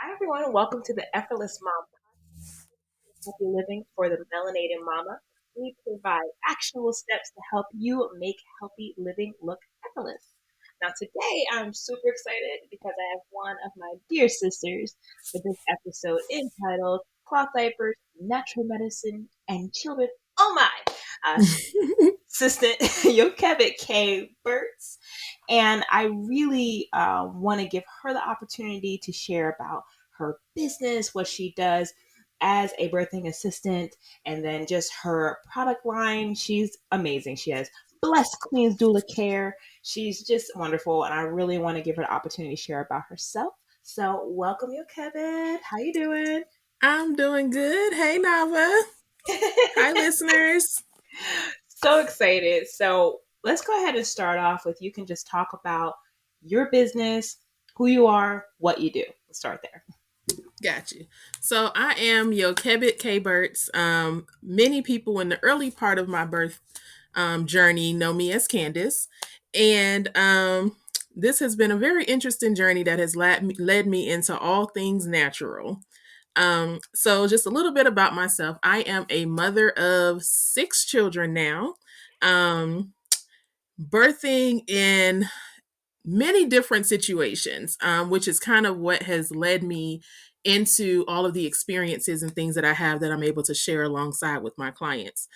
Hi, everyone. Welcome to the Effortless Mom Happy Living for the Melanated Mama. We provide actionable steps to help you make healthy living look effortless. Now, today I'm super excited because I have one of my dear sisters for this episode entitled Cloth Diapers, Natural Medicine, and Children. Oh my! Assistant Yokebed Burts. And I really want to give her the opportunity to share about her business, what she does as a birthing assistant, and then just her product line. She's amazing. She has Blessed Queens Doula Care. She's just wonderful, and I really want to give her the opportunity to share about herself. So, welcome, Yokebed. How you doing? I'm doing good. Hey, Nava. Hi, listeners. So excited. So let's go ahead and start off with you can just talk about your business, who you are, what you do. Let's start there. Got you. So I am Yokebed Burts. Many people in the early part of my birth journey know me as Kandice. And this has been a very interesting journey that has led me into all things natural. So just a little bit about myself. I am a mother of 6 children now. Um, Birthing in many different situations, which is kind of what has led me into all of the experiences and things that I have that I'm able to share alongside with my clients.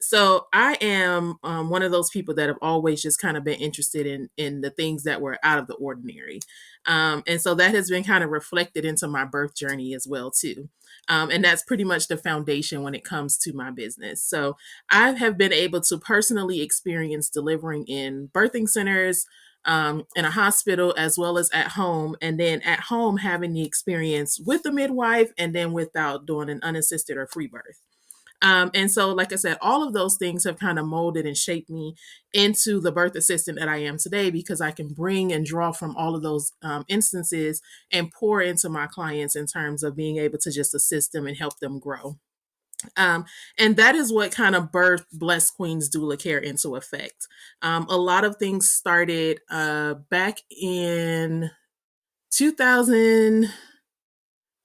So I am one of those people that have always just kind of been interested in the things that were out of the ordinary, and so that has been kind of reflected into my birth journey as well too. And that's pretty much the foundation when it comes to my business. So I have been able to personally experience delivering in birthing centers, in a hospital as well as at home, and then at home having the experience with the midwife and then without doing an unassisted or free birth. And so, like I said, all of those things have kind of molded and shaped me into the birth assistant that I am today because I can bring and draw from all of those instances and pour into my clients in terms of being able to just assist them and help them grow. Um, and that is what kind of birthed Blessed Queens Doula Care into effect. A lot of things started back in 2000.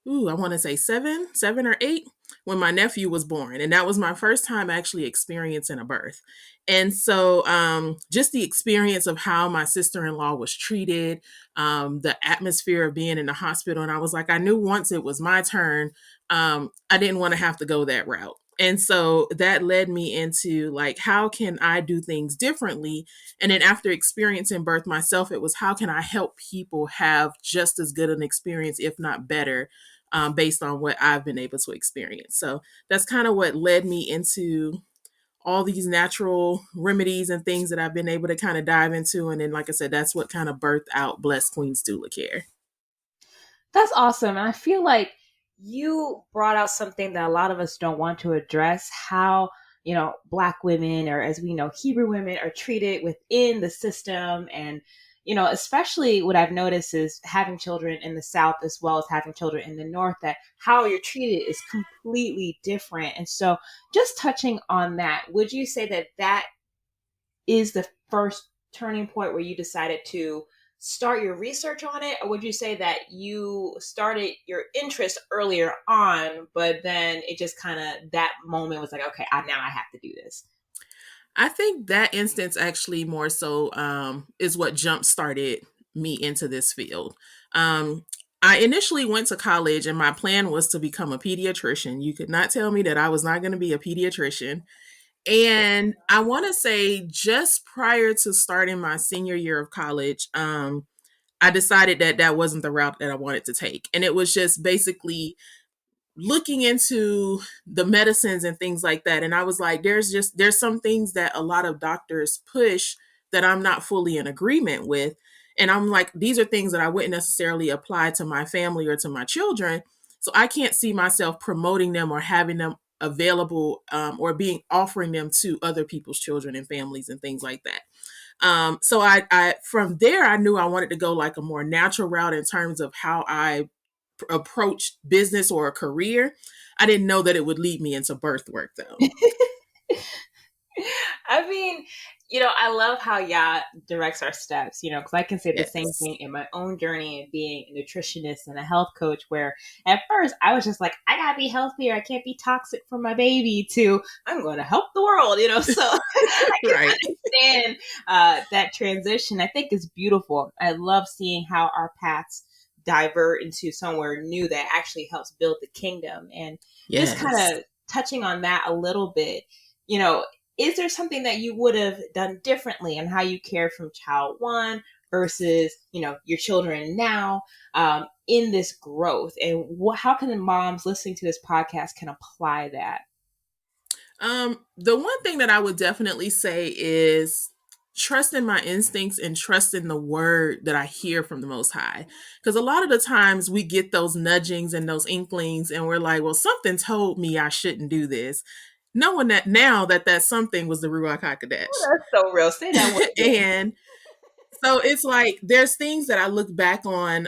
I want to say seven or eight, when my nephew was born. And that was my first time actually experiencing a birth. And so just the experience of how my sister in law was treated, the atmosphere of being in the hospital. And I was like, I knew once it was my turn, I didn't want to have to go that route. And so that led me into like, how can I do things differently? And then after experiencing birth myself, it was how can I help people have just as good an experience, if not better, based on what I've been able to experience. So that's kind of what led me into all these natural remedies and things that I've been able to kind of dive into. And then, like I said, that's what kind of birthed out Blessed Queens Doula Care. That's awesome. And I feel like you brought out something that a lot of us don't want to address how, Black women, or as we know, Hebrew women, are treated within the system. And, especially what I've noticed is having children in the South as well as having children in the North, that how you're treated is completely different. And so, just touching on that, would you say that that is the first turning point where you decided to start your research on it, or would you say that you started your interest earlier on, but then it just kind of that moment was like, okay, now I have to do this? I think that instance actually more so is what jump started me into this field. Um, I initially went to college and my plan was to become a pediatrician. You could not tell me that I was not going to be a pediatrician. And I want to say just prior to starting my senior year of college, I decided that that wasn't the route that I wanted to take. And it was just basically looking into the medicines and things like that. And I was like, there's some things that a lot of doctors push that I'm not fully in agreement with. And I'm like, these are things that I wouldn't necessarily apply to my family or to my children. So I can't see myself promoting them or having them available, or being offering them to other people's children and families and things like that. So I from there I knew I wanted to go like a more natural route in terms of how I approach business or a career. I didn't know that it would lead me into birth work though. I mean, I love how Yah directs our steps, because I can say the same Yes. thing in my own journey of being a nutritionist and a health coach, where at first I was just like, I gotta be healthier. I can't be toxic for my baby, to I'm going to help the world. So I can Right. understand that transition. I think is beautiful. I love seeing how our paths divert into somewhere new that actually helps build the kingdom. And just kind Yes. of touching on that a little bit, you know, is there something that you would have done differently in how you care from child one versus your children now, in this growth, and how can the moms listening to this podcast can apply that? The one thing that I would definitely say is trust in my instincts and trust in the word that I hear from the Most High. Because a lot of the times we get those nudgings and those inklings, and we're like, well, something told me I shouldn't do this. Knowing that now that something was the Ruach Oh, HaKodesh. that's so real. Say that word again. And so it's like there's things that I look back on,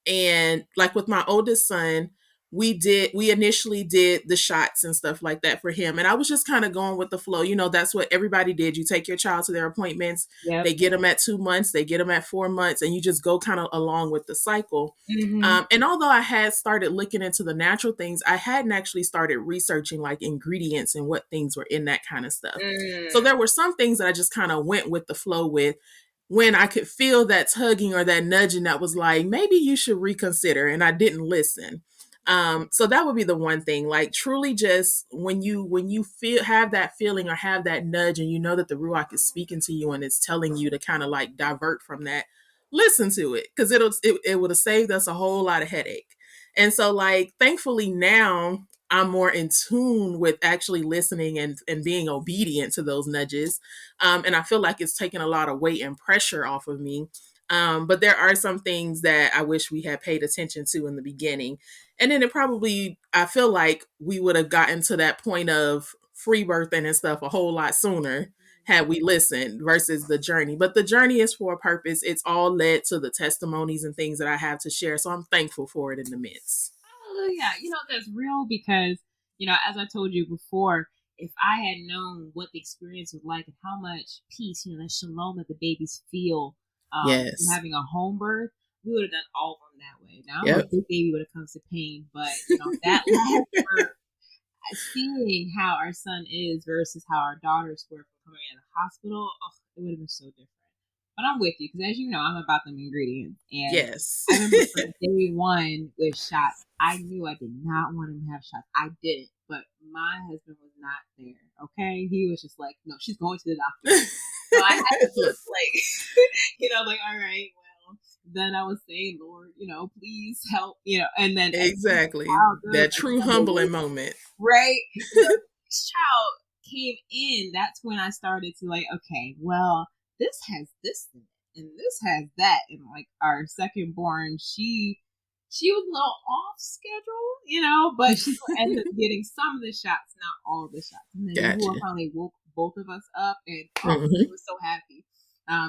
and like with my oldest son, we initially did the shots and stuff like that for him, and I was just kind of going with the flow. That's what everybody did. You take your child to their appointments. Yep. They get them at 2 months, they get them at 4 months, and you just go kind of along with the cycle. Mm-hmm. And although I had started looking into the natural things, I hadn't actually started researching like ingredients and what things were in that kind of stuff. So Mm. there were some things that I just kind of went with the flow with, when I could feel that tugging or that nudging that was like, maybe you should reconsider, and I didn't listen. So that would be the one thing, like truly just when you feel have that feeling or have that nudge, and you know that the Ruach is speaking to you and it's telling you to kind of like divert from that, listen to it, because it would have saved us a whole lot of headache. And so like thankfully now I'm more in tune with actually listening and being obedient to those nudges. And I feel like it's taken a lot of weight and pressure off of me. But there are some things that I wish we had paid attention to in the beginning. And then I feel like we would have gotten to that point of free birthing and stuff a whole lot sooner had we listened versus the journey. But the journey is for a purpose. It's all led to the testimonies and things that I have to share. So I'm thankful for it in the midst. Hallelujah. That's real because, as I told you before, if I had known what the experience was like and how much peace, that shalom that the babies feel from Yes. having a home birth, we would have done all of them that way. Now, I don't know Yep. if this baby would have come to pain, but, that last birth, seeing how our son is versus how our daughters were from coming out of the hospital, oh, it would have been so different. But I'm with you because, as you know, I'm about them ingredients. And Yes. I remember from day one with shots, I knew I did not want him to have shots. I didn't, but my husband was not there. Okay, he was just like, "No, she's going to the doctor." So I had to just like, like, all right, well. Then I was saying, Lord, please help, and then Exactly. That true humbling moment. right? So this child came in, that's when I started to like, okay, well, this has this in it, and this has that. And like our second born, she was a little off schedule, but she ended up getting some of the shots, not all of the shots. And then Gotcha. finally woke both of us up, and I Mm-hmm. was so happy.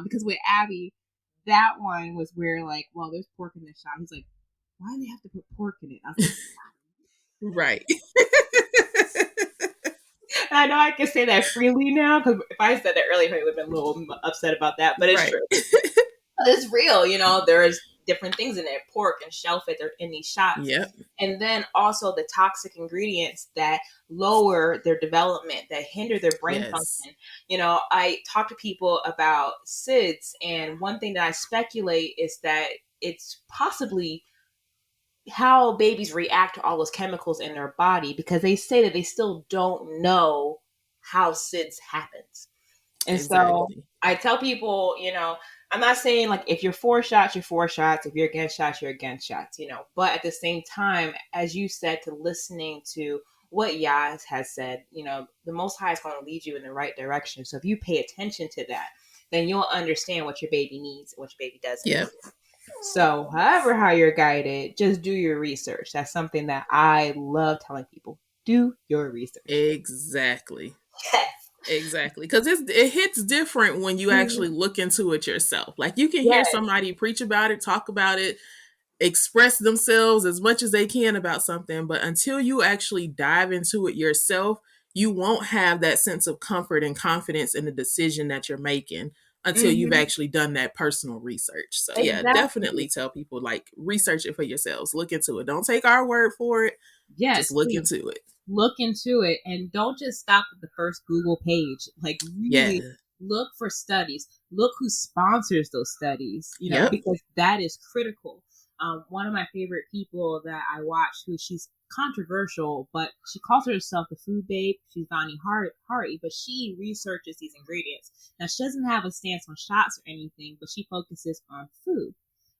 Because with Abby, that one was where like, well, there's pork in the shot. He's like, why do they have to put pork in it? I was like, Right. and I know I can say that freely now because if I said that earlier, I would have been a little upset about that. But it's Right. true. It's real. There's different things in it, pork and shellfish are in these shots. Yep. And then also the toxic ingredients that lower their development, that hinder their brain Yes. function. I talk to people about SIDS, and one thing that I speculate is that it's possibly how babies react to all those chemicals in their body, because they say that they still don't know how SIDS happens. And so Exactly. I tell people, I'm not saying like if you're for shots, you're for shots. If you're against shots, you're against shots, But at the same time, as you said, to listening to what Yah has said, the Most High is going to lead you in the right direction. So if you pay attention to that, then you'll understand what your baby needs and what your baby doesn't Yep. need. So, however, how you're guided, just do your research. That's something that I love telling people. Do your research. Exactly. Yes. Exactly. Because it hits different when you actually look into it yourself. Like you can hear Yes. somebody preach about it, talk about it, express themselves as much as they can about something. But until you actually dive into it yourself, you won't have that sense of comfort and confidence in the decision that you're making until you've Hmm. actually done that personal research. So yeah, Exactly. definitely tell people like research it for yourselves. Look into it. Don't take our word for it. Just Yes, look please into it. look into it and don't just stop at the first Google page. Like, Yeah. really look for studies. Look who sponsors those studies, Yep. because that is critical. One of my favorite people that I watch, who she's controversial, but she calls herself the food babe. She's Bonnie Hardy, but she researches these ingredients. Now, she doesn't have a stance on shots or anything, but she focuses on food.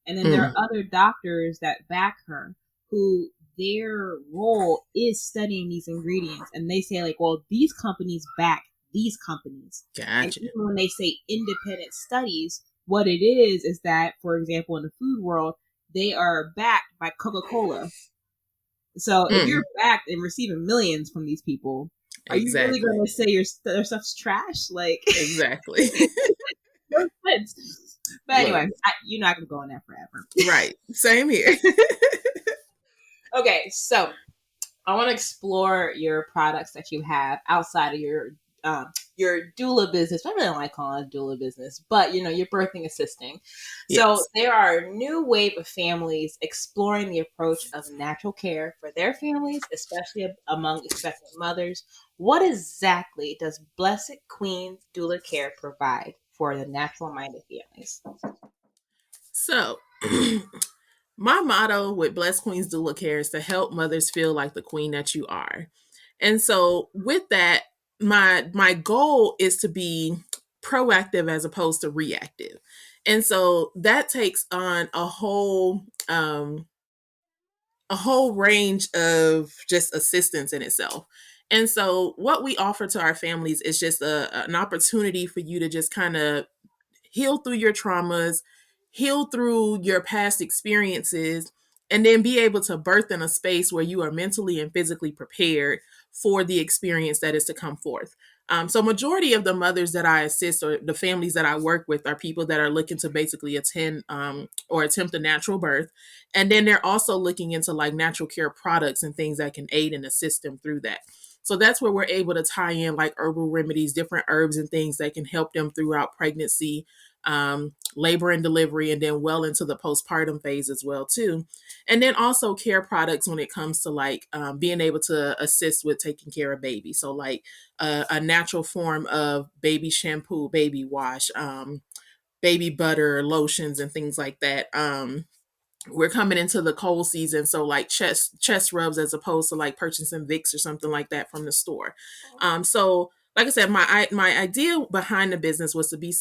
And then there Mm, are other doctors that back her who their role is studying these ingredients, and they say like, well, these companies back these companies. And gotcha. even when they say independent studies, what it is that, for example, in the food world, they are backed by Coca-Cola. So if you're Mm, backed and receiving millions from these people, are you really exactly. going to say their stuff's trash? Like, Exactly. no sense. But Look, anyway, you're not going to go on that forever. right. Same here. Okay, so I want to explore your products that you have outside of your doula business. I really don't like calling it doula business, but your birthing assisting. So Yes. there are a new wave of families exploring the approach of natural care for their families, especially among expectant mothers. What exactly does Blessed Queens Doula Care provide for the natural minded families? So, my motto with Blessed Queens Doula Care is to help mothers feel like the queen that you are. And so, with that, my goal is to be proactive as opposed to reactive. And so that takes on a whole range of just assistance in itself. And so what we offer to our families is just an opportunity for you to just kind of heal through your traumas, heal through your past experiences, and then be able to birth in a space where you are mentally and physically prepared for the experience that is to come forth. So, majority of the mothers that I assist or the families that I work with are people that are looking to basically attend or attempt a natural birth, and then they're also looking into like natural care products and things that can aid and assist them through that. So that's where we're able to tie in like herbal remedies, different herbs and things that can help them throughout pregnancy, labor and delivery, and then well into the postpartum phase as well too. And then also care products when it comes to like being able to assist with taking care of baby. So like a natural form of baby shampoo, baby wash, baby butter, lotions, and things like that. We're coming into the cold season, so like chest rubs as opposed to like purchasing Vicks or something like that from the store. So like I said, my idea behind the business was to be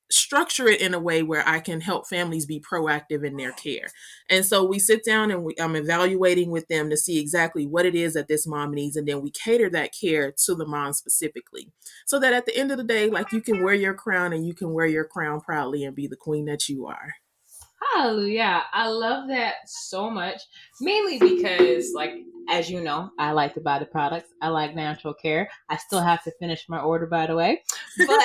structure it in a way where I can help families be proactive in their care. And so we sit down and I'm evaluating with them to see exactly what it is that this mom needs, and then we cater that care to the mom specifically, so that at the end of the day, like you can wear your crown and you can wear your crown proudly and be the queen that you are. Hallelujah. I love that so much. Mainly because, like, as you know, I like to buy the products. I like natural care. I still have to finish my order, by the way. But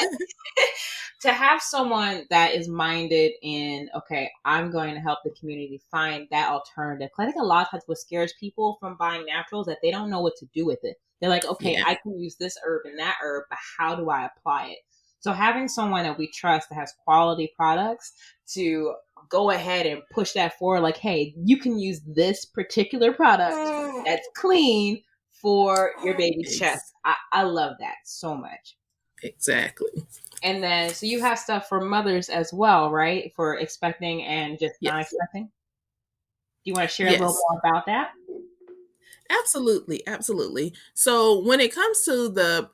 to have someone that is minded in, okay, I'm going to help the community find that alternative. 'Cause I think a lot of times what scares people from buying naturals that they don't know what to do with it. They're like, okay, Yeah. I can use this herb and that herb, but how do I apply it? So having someone that we trust that has quality products to go ahead and push that forward, like, hey, you can use this particular product that's clean for your baby's chest. Ex- I love that so much. exactly. And then, so you have stuff for mothers as well, right? For expecting and just not Yes. expecting. Do you want to share a little Yes. more about that? Absolutely, absolutely. So when it comes to the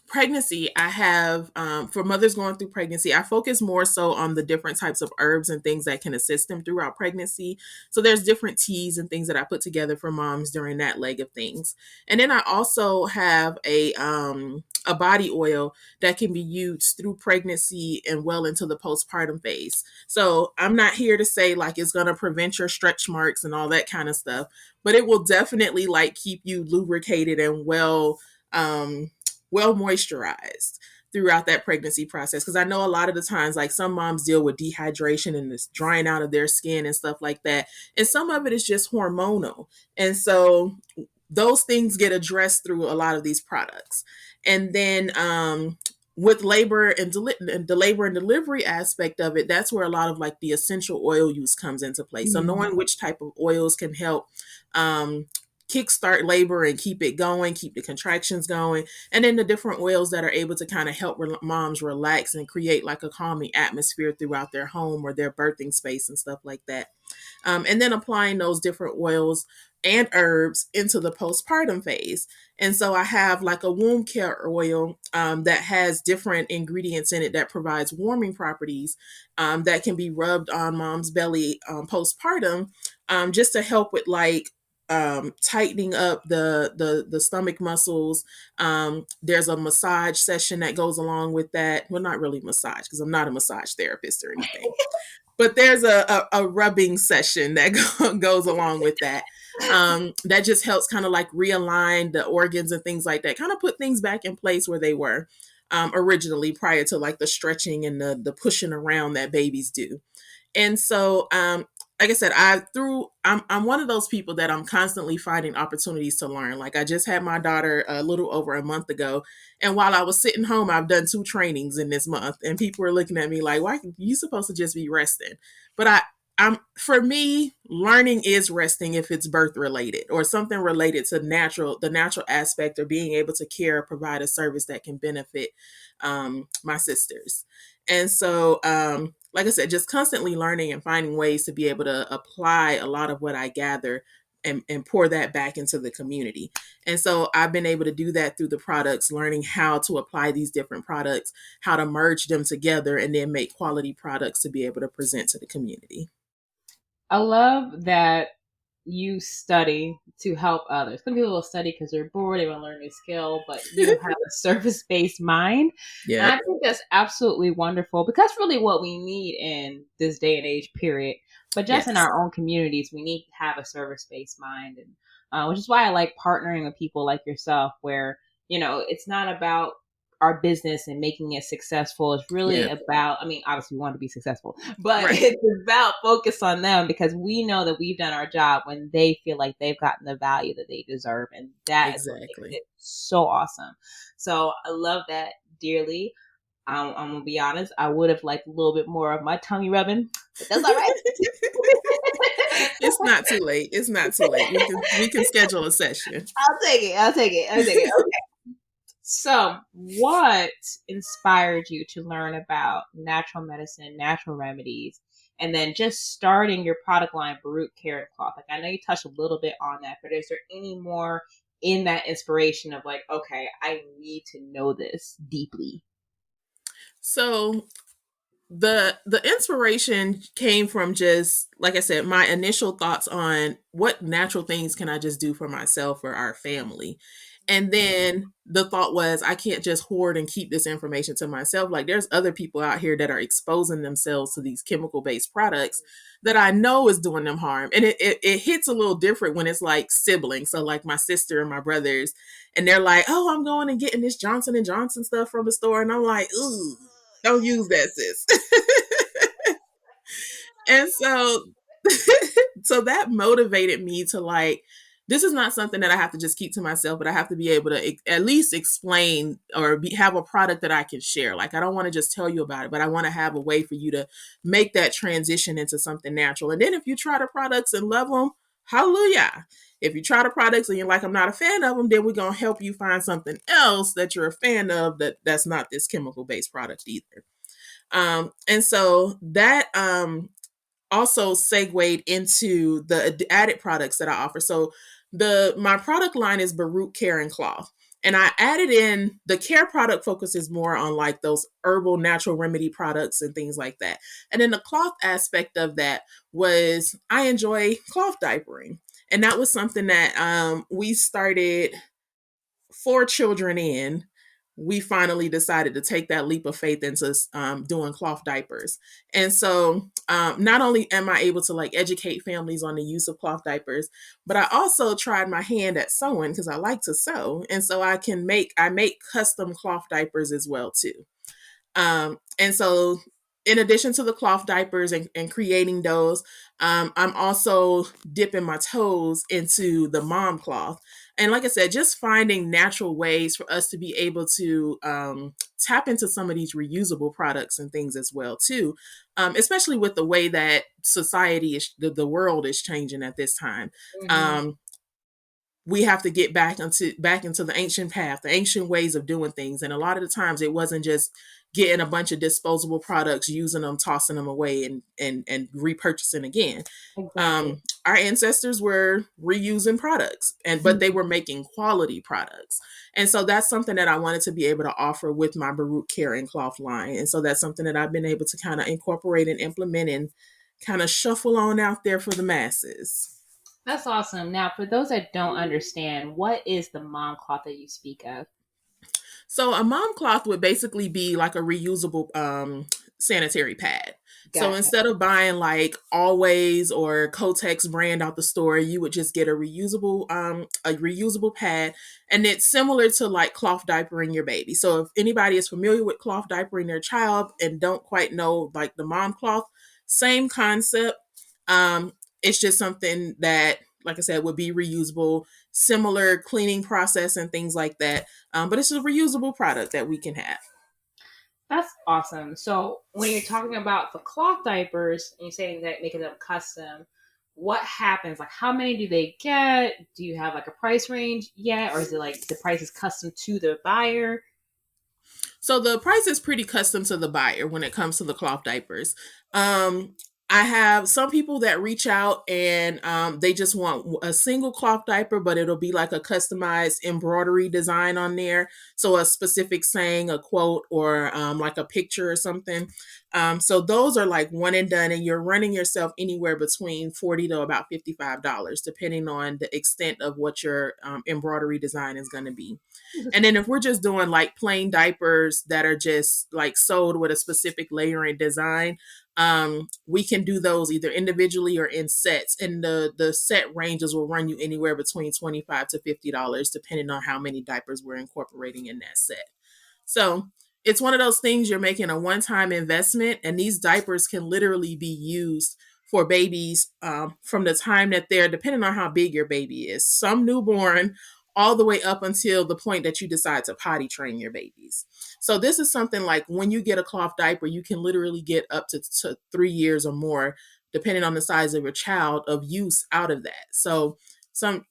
pregnancy, I have for mothers going through pregnancy, I focus more so on the different types of herbs and things that can assist them throughout pregnancy. So there's different teas and things that I put together for moms during that leg of things. And then I also have a body oil that can be used through pregnancy and well into the postpartum phase. So I'm not here to say like it's going to prevent your stretch marks and all that kind of stuff, but it will definitely like keep you lubricated and well moisturized throughout that pregnancy process, because I know a lot of the times like some moms deal with dehydration and this drying out of their skin and stuff like that, and some of it is just hormonal. And so those things get addressed through a lot of these products. And then with labor and the labor and delivery aspect of it, that's where a lot of like the essential oil use comes into play. So knowing which type of oils can help um, kickstart labor and keep it going, keep the contractions going, and then the different oils that are able to kind of help moms relax and create like a calming atmosphere throughout their home or their birthing space and stuff like that. And then applying those different oils and herbs into the postpartum phase. And so I have like a womb care oil that has different ingredients in it that provides warming properties that can be rubbed on mom's belly postpartum, just to help with like tightening up the stomach muscles. There's a massage session that goes along with that. Well, not really massage because I'm not a massage therapist or anything, but there's a rubbing session that goes along with that. That just helps kind of like realign the organs and things like that, kind of put things back in place where they were originally prior to like the stretching and the pushing around that babies do. And so, like I said, I'm one of those people that I'm constantly finding opportunities to learn. Like I just had my daughter a little over a month ago, and while I was sitting home, I've done 2 trainings in this month, and people are looking at me like, "Why you supposed to just be resting?" But I'm for me, learning is resting if it's birth related or something related to the natural aspect of being able to care, provide a service that can benefit my sisters. And so, like I said, just constantly learning and finding ways to be able to apply a lot of what I gather and pour that back into the community. And so I've been able to do that through the products, learning how to apply these different products, how to merge them together, and then make quality products to be able to present to the community. I love that you study to help others. Some people will study because they're bored, they want to learn a new skill, but you have a service-based mind. Yeah. And I think that's absolutely wonderful because that's really what we need in this day and age, period. But just in our own communities, we need to have a service-based mind. And which is why I like partnering with people like yourself where, it's not about our business and making it successful. It's really about, obviously we want to be successful, but it's about focus on them because we know that we've done our job when they feel like they've gotten the value that they deserve. And that is what makes it so awesome. So I love that dearly. I'm going to be honest. I would have liked a little bit more of my tummy rubbing, but that's all right. It's not too late. It's not too late. We can schedule a session. I'll take it. Okay. So, what inspired you to learn about natural medicine, natural remedies, and then just starting your product line, Birth Care and Cloth? Like, I know you touched a little bit on that, but is there any more in that inspiration of like, okay, I need to know this deeply? So, the inspiration came from just, like I said, my initial thoughts on what natural things can I just do for myself or our family. And then the thought was, I can't just hoard and keep this information to myself. Like there's other people out here that are exposing themselves to these chemical-based products that I know is doing them harm. And it hits a little different when it's like siblings. So like my sister and my brothers, and they're like, oh, I'm going and getting this Johnson & Johnson stuff from the store. And I'm like, ooh, don't use that, sis. And so that motivated me to like, this is not something that I have to just keep to myself, but I have to be able to at least explain or have a product that I can share. Like, I don't want to just tell you about it, but I want to have a way for you to make that transition into something natural. And then if you try the products and love them, hallelujah. If you try the products and you're like, I'm not a fan of them, then we're going to help you find something else that you're a fan of that's not this chemical-based product either. And so that also segued into the added products that I offer. So my product line is Birth Care and Cloth. And I added in the care product focuses more on like those herbal natural remedy products and things like that. And then the cloth aspect of that was I enjoy cloth diapering. And that was something that we started 4 children in. We finally decided to take that leap of faith into doing cloth diapers. And so not only am I able to like educate families on the use of cloth diapers, but I also tried my hand at sewing because I like to sew. And so I make custom cloth diapers as well too. And so in addition to the cloth diapers and creating those, I'm also dipping my toes into the mom cloth. And like I said, just finding natural ways for us to be able to tap into some of these reusable products and things as well too, especially with the way that society is, the world is changing at this time. Mm-hmm. We have to get back into the ancient path, the ancient ways of doing things. And a lot of the times it wasn't just getting a bunch of disposable products, using them, tossing them away, and repurchasing again. Exactly. Our ancestors were reusing products, but they were making quality products. And so that's something that I wanted to be able to offer with my Baruch Care and Cloth line. And so that's something that I've been able to kind of incorporate and implement and kind of shuffle on out there for the masses. That's awesome. Now, for those that don't understand, what is the mom cloth that you speak of? So a mom cloth would basically be like a reusable sanitary pad. Gotcha. So instead of buying like Always or Kotex brand out the store, you would just get a reusable pad, and it's similar to like cloth diapering your baby. So if anybody is familiar with cloth diapering their child and don't quite know like the mom cloth, same concept. It's just something that, like I said, would be reusable, similar cleaning process and things like that. But it's a reusable product that we can have. That's awesome. So when you're talking about the cloth diapers and you're saying that making them custom, what happens? Like, how many do they get? Do you have like a price range yet? Or is it like the price is custom to the buyer? So the price is pretty custom to the buyer when it comes to the cloth diapers. I have some people that reach out and they just want a single cloth diaper, but it'll be like a customized embroidery design on there. So a specific saying, a quote, or like a picture or something. So those are like one and done, and you're running yourself anywhere between $40 to about $55, depending on the extent of what your embroidery design is going to be. And then if we're just doing like plain diapers that are just like sewed with a specific layering design, we can do those either individually or in sets, and the set ranges will run you anywhere between $25 to $50, depending on how many diapers we're incorporating in that set. So it's one of those things, you're making a one-time investment, and these diapers can literally be used for babies from the time that they're, depending on how big your baby is, some newborn all the way up until the point that you decide to potty train your babies. So this is something like when you get a cloth diaper, you can literally get up to 3 years or more, depending on the size of your child, of use out of that. So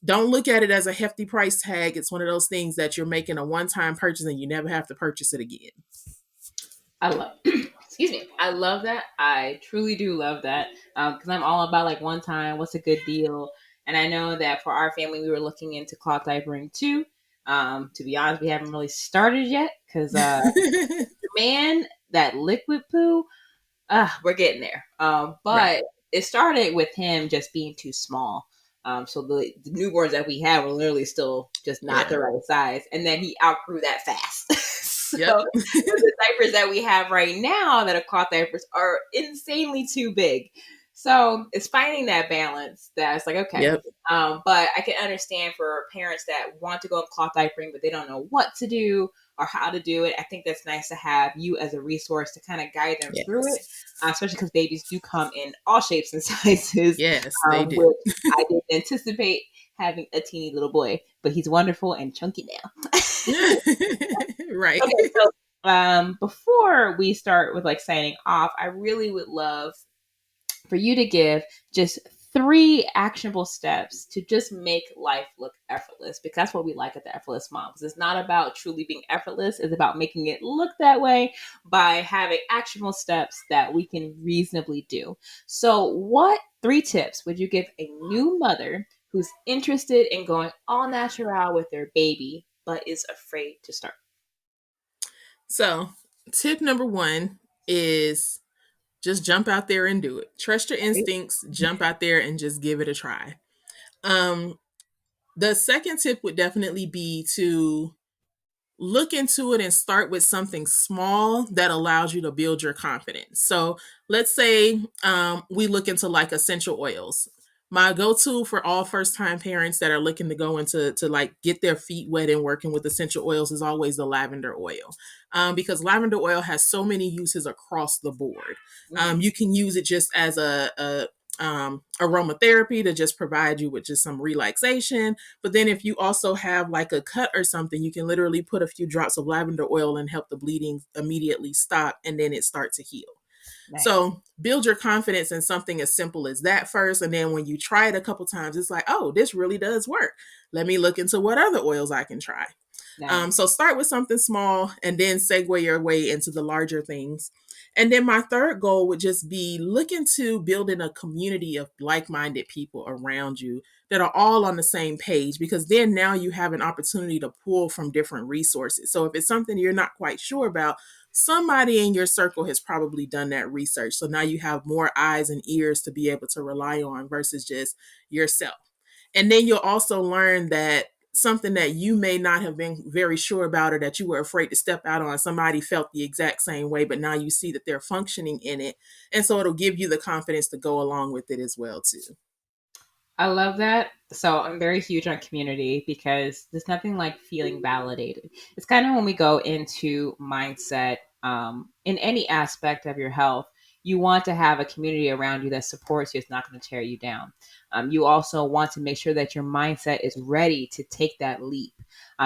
don't look at it as a hefty price tag. It's one of those things that you're making a one-time purchase and you never have to purchase it again. I love, excuse me, I love that. I truly do love that because I'm all about like one time, what's a good deal. And I know that for our family, we were looking into cloth diapering too. To be honest, we haven't really started yet because man, that liquid poo, we're getting there. But right. It started with him just being too small. So the newborns that we had were literally still just not the right size. And then he outgrew that fast. So the diapers that we have right now that are cloth diapers are insanely too big. So it's finding that balance that's like, okay. But I can understand for parents that want to go in cloth diapering, but they don't know what to do or how to do it. I think that's nice to have you as a resource to kind of guide them through it, especially because babies do come in all shapes and sizes. Yes, they do. I didn't anticipate having a teeny little boy, but he's wonderful and chunky now. Right. Okay, so before we start with like signing off, I really would love for you to give just 3 actionable steps to just make life look effortless, because that's what we like at the Effortless Moms. It's not about truly being effortless. It's about making it look that way by having actionable steps that we can reasonably do. So what 3 tips would you give a new mother who's interested in going all natural with their baby, but is afraid to start? So tip number 1 is just jump out there and do it. Trust your instincts, jump out there and just give it a try. The second tip would definitely be to look into it and start with something small that allows you to build your confidence. So let's say we look into like essential oils. My go-to for all first-time parents that are looking to go into to like get their feet wet and working with essential oils is always the lavender oil, because lavender oil has so many uses across the board. You can use it just as a aromatherapy to just provide you with just some relaxation. But then if you also have like a cut or something, you can literally put a few drops of lavender oil and help the bleeding immediately stop, and then it starts to heal. Nice. So build your confidence in something as simple as that first. And then when you try it a couple times, it's like, oh, this really does work. Let me look into what other oils I can try. Nice. So start with something small and then segue your way into the larger things. And then my third goal would just be looking to building a community of like-minded people around you that are all on the same page, because then now you have an opportunity to pull from different resources. So if it's something you're not quite sure about, somebody in your circle has probably done that research. So now you have more eyes and ears to be able to rely on versus just yourself. And then you'll also learn that something that you may not have been very sure about or that you were afraid to step out on, somebody felt the exact same way, but now you see that they're functioning in it. And so it'll give you the confidence to go along with it as well, too. I love that. So I'm very huge on community because there's nothing like feeling validated. It's kind of when we go into mindset in any aspect of your health, you want to have a community around you that supports you. It's not going to tear you down. You also want to make sure that your mindset is ready to take that leap.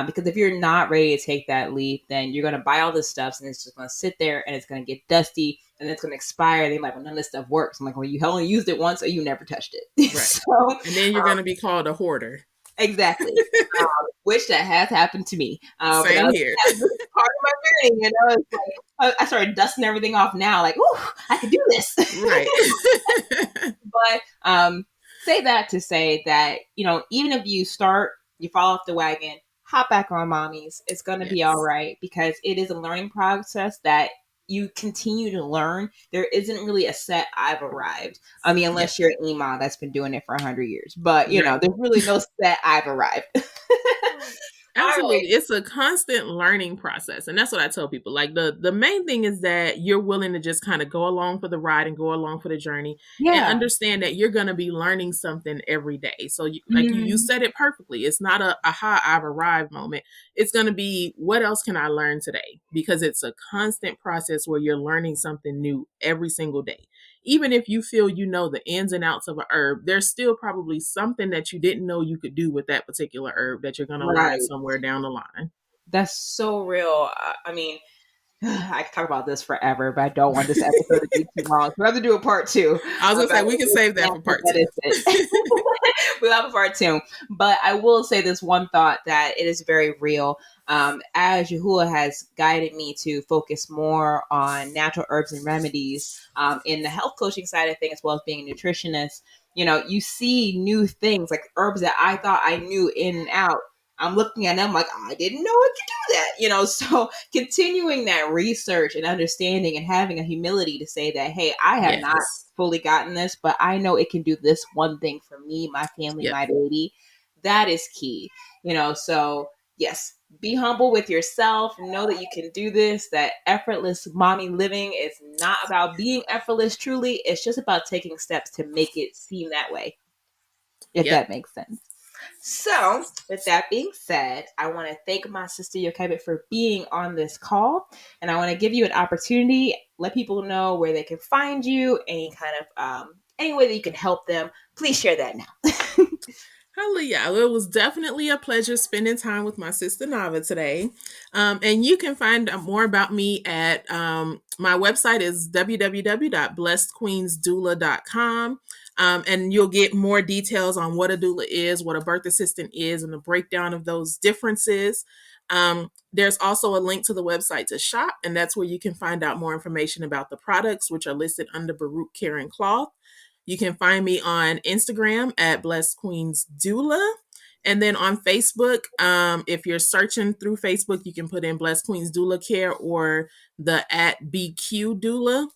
Because if you're not ready to take that leap, then you're going to buy all this stuff and it's just going to sit there and it's going to get dusty and it's going to expire. And they're like, well, none of this stuff works. I'm like, well, you only used it once or you never touched it. Right. So, and then you're going to be called a hoarder. Exactly. Which that has happened to me. Same here. Part of my journey, you know, it's like I started dusting everything off now, like, ooh, I can do this. Right. But say that to say that, you know, even if you fall off the wagon, hop back on, mommies. It's going to be all right, because it is a learning process that you continue to learn. There isn't really a set I've arrived. I mean, unless you're an Ema that's been doing it for 100 years. But, you know, there's really no set I've arrived. Absolutely. Right. It's a constant learning process. And that's what I tell people. Like the main thing is that you're willing to just kind of go along for the ride and go along for the journey and understand that you're going to be learning something every day. So you said it perfectly. It's not a aha, I've arrived moment. It's going to be, what else can I learn today? Because it's a constant process where you're learning something new every single day. Even if you feel you know the ins and outs of a herb, there's still probably something that you didn't know you could do with that particular herb that you're going to learn somewhere down the line. That's so real. I mean, I could talk about this forever, but I don't want this episode to be too long. We'd rather do a part 2. I was going to say, we can save that for part 2. We'll have a part 2. But I will say this one thought, that it is very real. As Yahuwah has guided me to focus more on natural herbs and remedies in the health coaching side of things, as well as being a nutritionist, you know, you see new things like herbs that I thought I knew in and out. I'm looking at them like, I didn't know it could do that, you know. So continuing that research and understanding and having a humility to say that, hey, I have not fully gotten this, but I know it can do this one thing for me, my family, my baby. That is key, you know. So yes, be humble with yourself. Know that you can do this. That effortless mommy living is not about being effortless truly. It's just about taking steps to make it seem that way, if that makes sense. So, with that being said, I want to thank my sister Yokebed for being on this call, and I want to give you an opportunity, let people know where they can find you, any kind of any way that you can help them. Please share that now. Hallelujah. It was definitely a pleasure spending time with my sister Nava today. And you can find more about me at my website is www.blessedqueensdoula.com. And you'll get more details on what a doula is, what a birth assistant is, and the breakdown of those differences. There's also a link to the website to shop, and that's where you can find out more information about the products, which are listed under Baruch Care and Cloth. You can find me on Instagram at Blessed Queens Doula. And then on Facebook, if you're searching through Facebook, you can put in Blessed Queens Doula Care or the @BQ Doula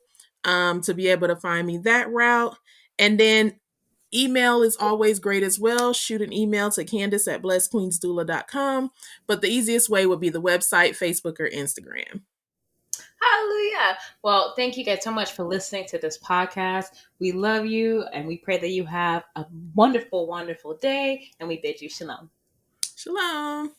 to be able to find me that route. And then email is always great as well. Shoot an email to Kandice at blessedqueensdoula.com. But the easiest way would be the website, Facebook, or Instagram. Hallelujah. Well, thank you guys so much for listening to this podcast. We love you and we pray that you have a wonderful, wonderful day. And we bid you shalom. Shalom.